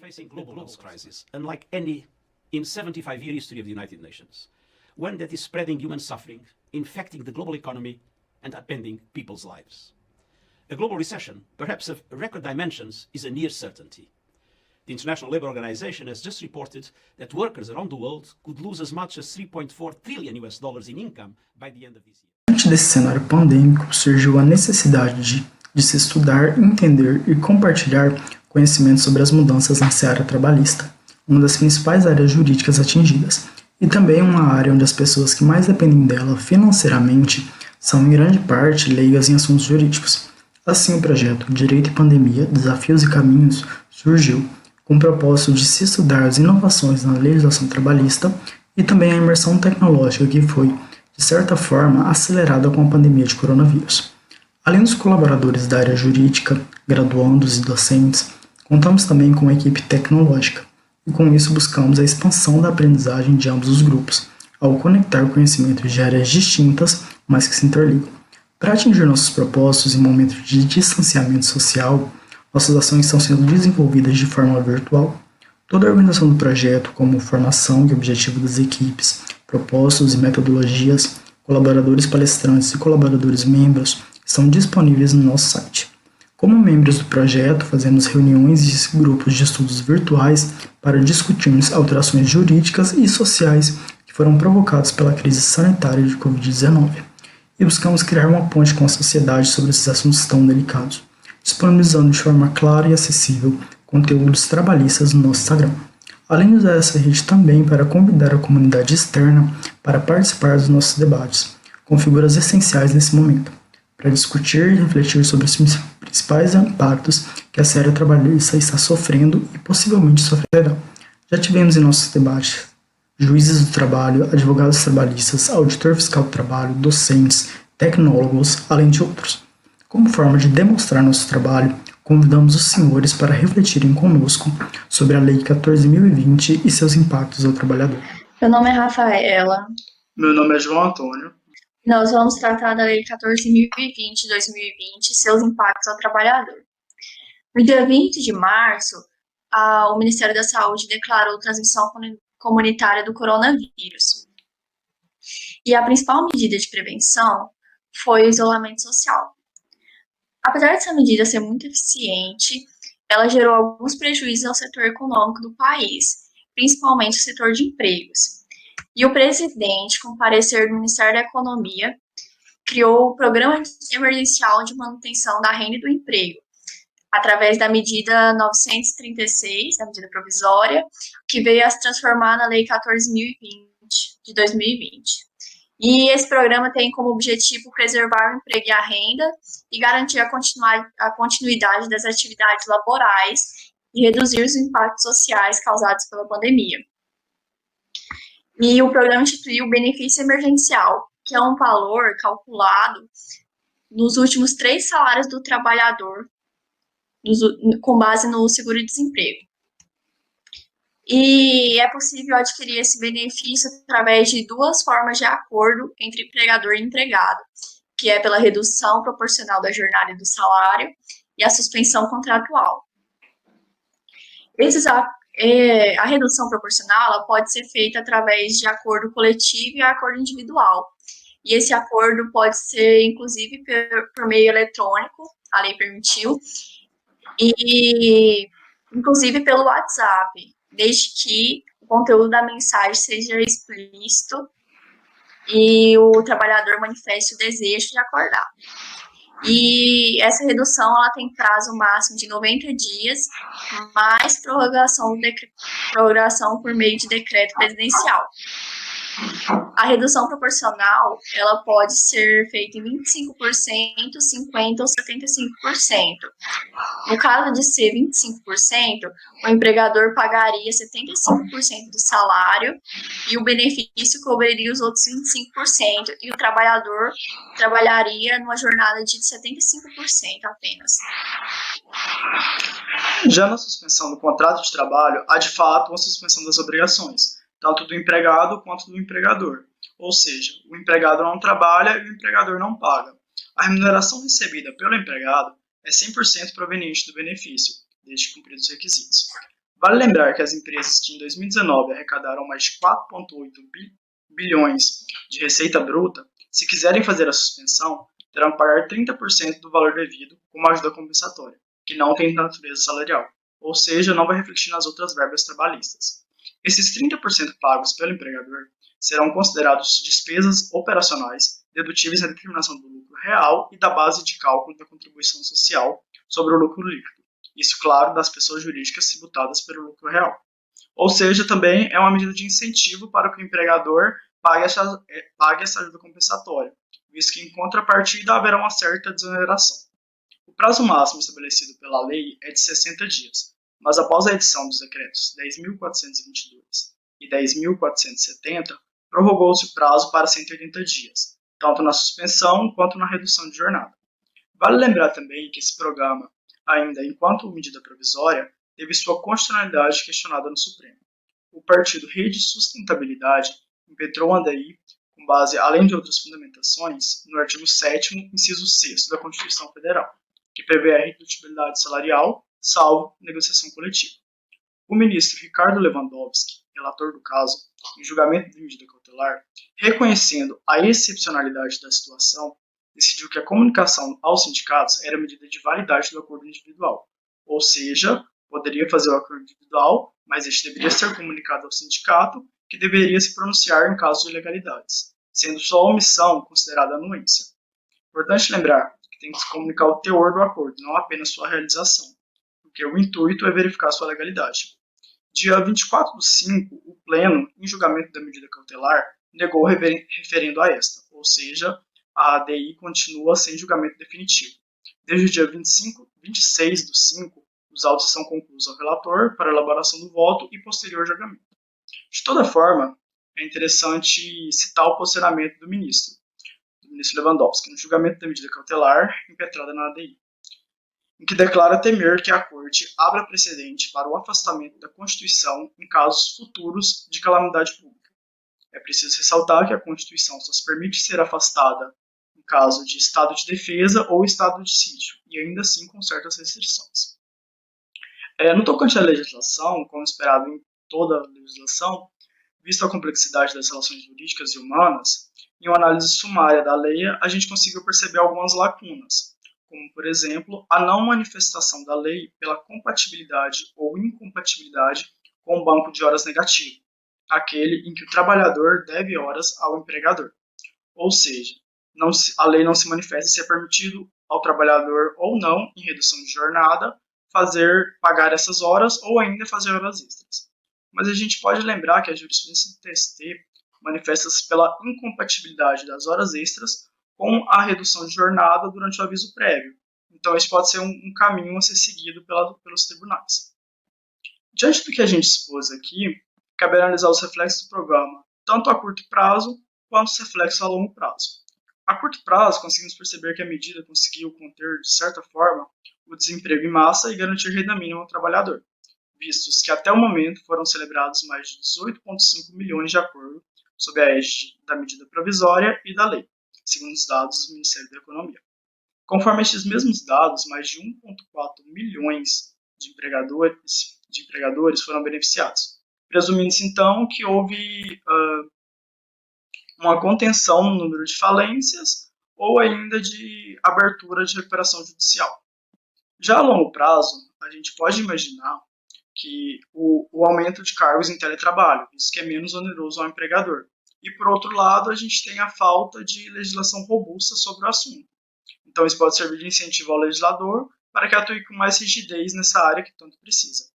facing global health crisis, unlike any in 75-year history of the United Nations. One that is spreading human suffering, infecting the global economy, and upending people's lives. A global recession, perhaps of record dimensions, is a near certainty. The International Labour Organization has just reported that workers around the world could lose as much as $3.4 trillion in income by the end of this year. Diante desse cenário pandêmico, surgiu a necessidade de se estudar, entender e compartilhar conhecimentos sobre as mudanças na seara trabalhista, uma das principais áreas jurídicas atingidas, e também uma área onde as pessoas que mais dependem dela financeiramente são, em grande parte, leigas em assuntos jurídicos. Assim, o projeto Direito e Pandemia, Desafios e Caminhos surgiu com o propósito de se estudar as inovações na legislação trabalhista e também a imersão tecnológica que foi, de certa forma, acelerada com a pandemia de coronavírus. Além dos colaboradores da área jurídica, graduandos e docentes, contamos também com uma equipe tecnológica, e com isso buscamos a expansão da aprendizagem de ambos os grupos, ao conectar conhecimentos de áreas distintas, mas que se interligam. Para atingir nossos propósitos em momentos de distanciamento social, nossas ações estão sendo desenvolvidas de forma virtual. Toda a organização do projeto, como formação e objetivo das equipes, propósitos e metodologias, colaboradores palestrantes e colaboradores membros, estão disponíveis no nosso site. Como membros do projeto, fazemos reuniões e grupos de estudos virtuais para discutirmos alterações jurídicas e sociais que foram provocadas pela crise sanitária de Covid-19 e buscamos criar uma ponte com a sociedade sobre esses assuntos tão delicados, disponibilizando de forma clara e acessível conteúdos trabalhistas no nosso Instagram. Além de usar essa rede também para convidar a comunidade externa para participar dos nossos debates, com figuras essenciais nesse momento, para discutir e refletir sobre os principais impactos que a seara trabalhista está sofrendo e possivelmente sofrerá. Já tivemos em nossos debates juízes do trabalho, advogados trabalhistas, auditor fiscal do trabalho, docentes, tecnólogos, além de outros. Como forma de demonstrar nosso trabalho, convidamos os senhores para refletirem conosco sobre a Lei 14.020 e seus impactos ao trabalhador. Meu nome é Rafaela. Meu nome é João Antônio. Nós vamos tratar da Lei 14.020 de 2020 e seus impactos ao trabalhador. No dia 20 de março, o Ministério da Saúde declarou transmissão comunitária do coronavírus. E a principal medida de prevenção foi o isolamento social. Apesar dessa medida ser muito eficiente, ela gerou alguns prejuízos ao setor econômico do país, principalmente o setor de empregos. E o presidente, com parecer do Ministério da Economia, criou o Programa Emergencial de Manutenção da Renda e do Emprego, através da medida 936, da medida provisória, que veio a se transformar na Lei 14.020 de 2020. E esse programa tem como objetivo preservar o emprego e a renda e garantir a continuidade das atividades laborais e reduzir os impactos sociais causados pela pandemia. E o programa instituiu o benefício emergencial, que é um valor calculado nos últimos 3 salários do trabalhador, com base no seguro-desemprego. E é possível adquirir esse benefício através de 2 formas de acordo entre empregador e empregado, que é pela redução proporcional da jornada e do salário e a suspensão contratual. A redução proporcional ela pode ser feita através de acordo coletivo e acordo individual. E esse acordo pode ser, inclusive, por meio eletrônico, a lei permitiu, e inclusive pelo WhatsApp, desde que o conteúdo da mensagem seja explícito e o trabalhador manifeste o desejo de acordar. E essa redução ela tem prazo máximo de 90 dias, mais prorrogação por meio de decreto presidencial. A redução proporcional ela pode ser feita em 25%, 50% ou 75%. No caso de ser 25%, o empregador pagaria 75% do salário e o benefício cobriria os outros 25%, e o trabalhador trabalharia numa jornada de 75% apenas. Já na suspensão do contrato de trabalho, há de fato uma suspensão das obrigações, tanto do empregado quanto do empregador. Ou seja, o empregado não trabalha e o empregador não paga. A remuneração recebida pelo empregado é 100% proveniente do benefício, desde cumpridos os requisitos. Vale lembrar que as empresas que em 2019 arrecadaram mais de 4,8 bilhões de receita bruta, se quiserem fazer a suspensão, terão que pagar 30% do valor devido como ajuda compensatória, que não tem natureza salarial, ou seja, não vai refletir nas outras verbas trabalhistas. Esses 30% pagos pelo empregador serão considerados despesas operacionais dedutíveis na determinação do lucro real e da base de cálculo da contribuição social sobre o lucro líquido. Isso, claro, das pessoas jurídicas tributadas pelo lucro real. Ou seja, também é uma medida de incentivo para que o empregador pague essa ajuda compensatória, visto que em contrapartida haverá uma certa desoneração. O prazo máximo estabelecido pela lei é de 60 dias, mas após a edição dos decretos 10.422 e 10.470, prorrogou-se o prazo para 180 dias, tanto na suspensão quanto na redução de jornada. Vale lembrar também que esse programa, ainda enquanto medida provisória, teve sua constitucionalidade questionada no Supremo. O partido Rede Sustentabilidade impetrou a ADI com base, além de outras fundamentações, no artigo 7º, inciso 6º da Constituição Federal, que prevê a redutibilidade salarial, salvo negociação coletiva. O ministro Ricardo Lewandowski, relator do caso, em julgamento de medida cautelar, reconhecendo a excepcionalidade da situação, decidiu que a comunicação aos sindicatos era medida de validade do acordo individual, ou seja, poderia fazer o acordo individual, mas este deveria ser comunicado ao sindicato, que deveria se pronunciar em caso de ilegalidades, sendo sua omissão considerada anuência. Importante lembrar que tem que se comunicar o teor do acordo, não apenas sua realização, porque o intuito é verificar sua legalidade. Dia 24/5, o Pleno, em julgamento da medida cautelar, negou o referendo a esta, ou seja, a ADI continua sem julgamento definitivo. Desde o dia 26/5, os autos são concluídos ao relator para elaboração do voto e posterior julgamento. De toda forma, é interessante citar o posicionamento do ministro Lewandowski, no julgamento da medida cautelar impetrada na ADI, em que declara temer que a Corte abra precedente para o afastamento da Constituição em casos futuros de calamidade pública. É preciso ressaltar que a Constituição só se permite ser afastada em caso de estado de defesa ou estado de sítio, e ainda assim com certas restrições. No tocante à legislação, como esperado em toda a legislação, visto a complexidade das relações jurídicas e humanas, em uma análise sumária da lei, a gente conseguiu perceber algumas lacunas, como, por exemplo, a não manifestação da lei pela compatibilidade ou incompatibilidade com o banco de horas negativo, aquele em que o trabalhador deve horas ao empregador. Ou seja, a lei não se manifesta se é permitido ao trabalhador ou não, em redução de jornada, pagar essas horas ou ainda fazer horas extras. Mas a gente pode lembrar que a jurisprudência do TST manifesta-se pela incompatibilidade das horas extras com a redução de jornada durante o aviso prévio. Então, isso pode ser um caminho a ser seguido pelos tribunais. Diante do que a gente expôs aqui, cabe analisar os reflexos do programa, tanto a curto prazo quanto os reflexos a longo prazo. A curto prazo, conseguimos perceber que a medida conseguiu conter, de certa forma, o desemprego em massa e garantir renda mínima ao trabalhador, vistos que até o momento foram celebrados mais de 18,5 milhões de acordos sob a égide da medida provisória e da lei, segundo os dados do Ministério da Economia. Conforme estes mesmos dados, mais de 1,4 milhões de empregadores foram beneficiados, presumindo-se então que houve uma contenção no número de falências ou ainda de abertura de recuperação judicial. Já a longo prazo, a gente pode imaginar que o aumento de cargos em teletrabalho, isso que é menos oneroso ao empregador. E, por outro lado, a gente tem a falta de legislação robusta sobre o assunto. Então, isso pode servir de incentivo ao legislador para que atue com mais rigidez nessa área que tanto precisa.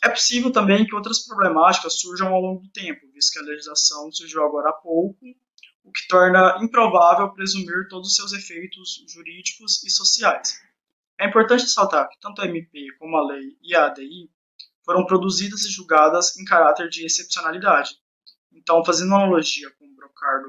É possível também que outras problemáticas surjam ao longo do tempo, visto que a legislação surgiu agora há pouco, o que torna improvável presumir todos os seus efeitos jurídicos e sociais. É importante ressaltar que tanto a MP como a lei e a ADI foram produzidas e julgadas em caráter de excepcionalidade. Então, fazendo uma analogia com o brocardo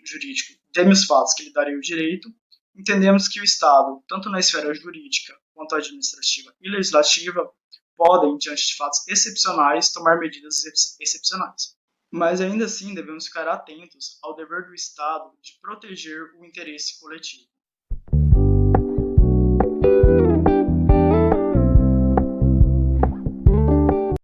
jurídico de fatos que lhe daria o direito, entendemos que o Estado, tanto na esfera jurídica quanto administrativa e legislativa, podem, diante de fatos excepcionais, tomar medidas excepcionais. Mas ainda assim devemos ficar atentos ao dever do Estado de proteger o interesse coletivo.